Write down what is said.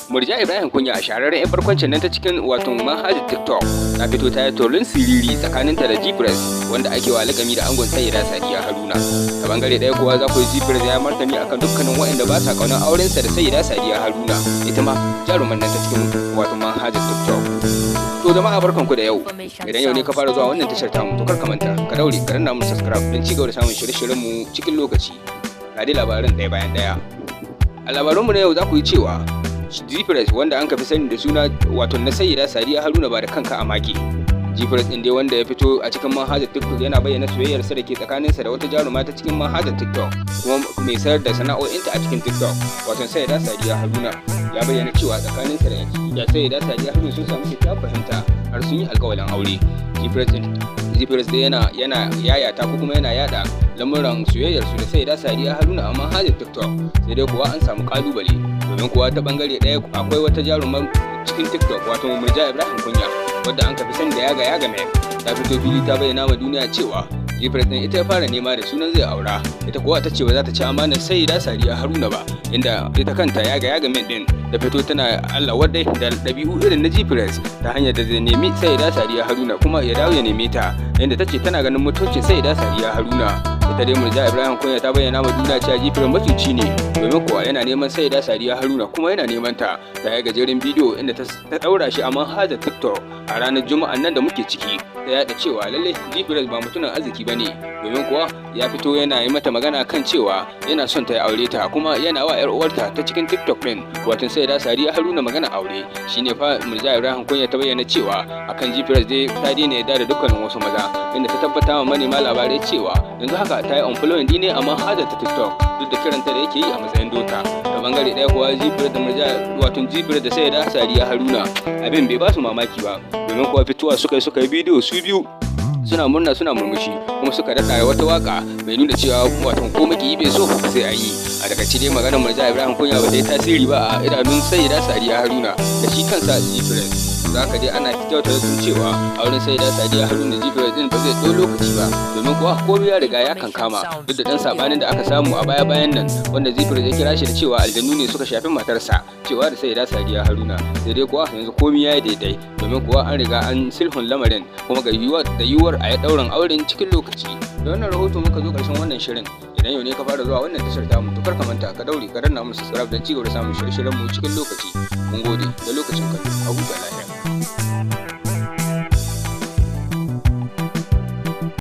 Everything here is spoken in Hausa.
Murja Ibrahim Kunya a shahararren 'yan barkwancin nan ta cikin wato manhajar TikTok ta fito ta yi tolin siriri tsakaninta da G-Press wanda ake wa lakami da angon Sayyida Sadiya Haruna. Ta bangare ɗaya kuwa za ku ji G-Press ya martani akan dukkanin waɗanda ba sa ƙaunar aurensa da Sayyida Sadiya Haruna, ita ma jaruman nan ta cikin wato manhajar TikTok. To jama'a barkanku da yau. Idan yau ne ka fara zuwa wannan tashar tamu to kar ka manta ka daure ka danna mu subscribe don ci gaba da samun shirye-shiryen mu cikin lokaci. Ga dai labaran ɗaya bayan ɗaya. A labaranmu na yau za ku yi cewa G-Press wanda an fi sani da suna wato na Sayyida Sadiya Haruna ba da kanka a make. G-Press ɗin dai wanda ya fito a cikin manhajar TikTok yana bayyana soyayyarsa da ke tsakaninsa da wata jaruma ta cikin manhajar TikTok kuma mai sayar da sana'o'inta a cikin TikTok wato Sayyida Sadiya Haruna. Ya bayyana cewa tsakaninsa da Sayyida Sadiya Haruna sun samu kyakkyawar fahimta har sun yi alƙawarin aure. G-Press dai yana yayata ko kuma yana yada lamuran soyayyarsu da Sayyida Sadiya Haruna a manhajar TikTok, sai dai kuwa an samu kalubale domin kuwa ta bangare ɗaya akwai wata jarumar cikin TikTok wato Murja Ibrahim Kunya wadda an fi sani da yaga mai ta fito fili ta bayyana ma duniya cewa G-Press ɗin ita ya fara nema da sunan zai aura, ita kuwa ta ce ba za ta ci amanar Sayyida Sadiya Haruna ba, inda ita kanta yaga mai ɗin da fito tana Allah wadai da ɗabi'u irin na G-Press ta hanyar da zai nemi Sayyida Sadiya Haruna kuma ya dawo ya neme ta, inda ta ce tana ganin mutuncin Sayyida Sadiya Haruna. Ita dai Murja Ibrahim Kunya ta bayyana ma duniya cewa G-Press macuci ne domin kuwa yana neman Sayyida Sadiya Haruna kuma yana neman ta yi gajeren bidiyo inda ta daura shi a manhajar TikTok a ranar Juma'an nan da muke ciki, ta yada cewa lalle G-Press ba mutumin arziki bane domin kuwa ya fito yana yi mata magana kan cewa yana son ta yi aure ta kuma yana wa yar uwarta ta cikin TikTok din wato Sayyida Sadiya Haruna magana aure. Shine fa Murja Ibrahim Kunya ta bayyana cewa akan G-Press dai ta daina yarda da dukkanin wasu maza, inda ta tabbata wa manema labarai cewa yanzu haka ta yi unfollowing ne a manhajar ta TikTok duk da kiranta da yake yi a matsayin dota. Ta bangare ɗaya kuwa G-Press da Murja wato G-Press da Sayyida Sadiya Haruna abin bai ba su mamaki ba domin kuwa fitowa suka yi bidiyo su biyu suna murna suna murmushi kuma suka daɗa wata waka mai nuna cewa wato ko maki bai so sai a yi. A daga cikin maganar Murja Ibrahim Kunya ba ta yi tasiri ba a idanun Sayyida Sadiya Haruna da shi kansa G-Press. Za ka dai ana kyautar da cewa auren Sayyida Sadiya Haruna da G-Press din ba zai ɗau lokaci ba domin kuwa komai ya riga ya kankama duk da ɗan sabanin da aka samu a baya-bayan nan wanda G-Press ya kira shi da cewa aljanu ne suka shafi matarsa cewa da Sayyida Sadiya Haruna, sai dai kuwa yanzu komai ya yi daidai domin kuwa an riga an sulhun lamarin kuma ga yiwuwar a yi ɗaurin auren cikin lokaci. Da wannan rahoto muka zo ƙarshen wannan shirin. Idan yau ne ka fara zuwa wannan tashar tamu to kar ka manta ka daure ka danna mu subscribe don ci gaba da samun shirye-shiryen mu cikin lokaci. Mun gode da lokacin kallo. A huta lafiya.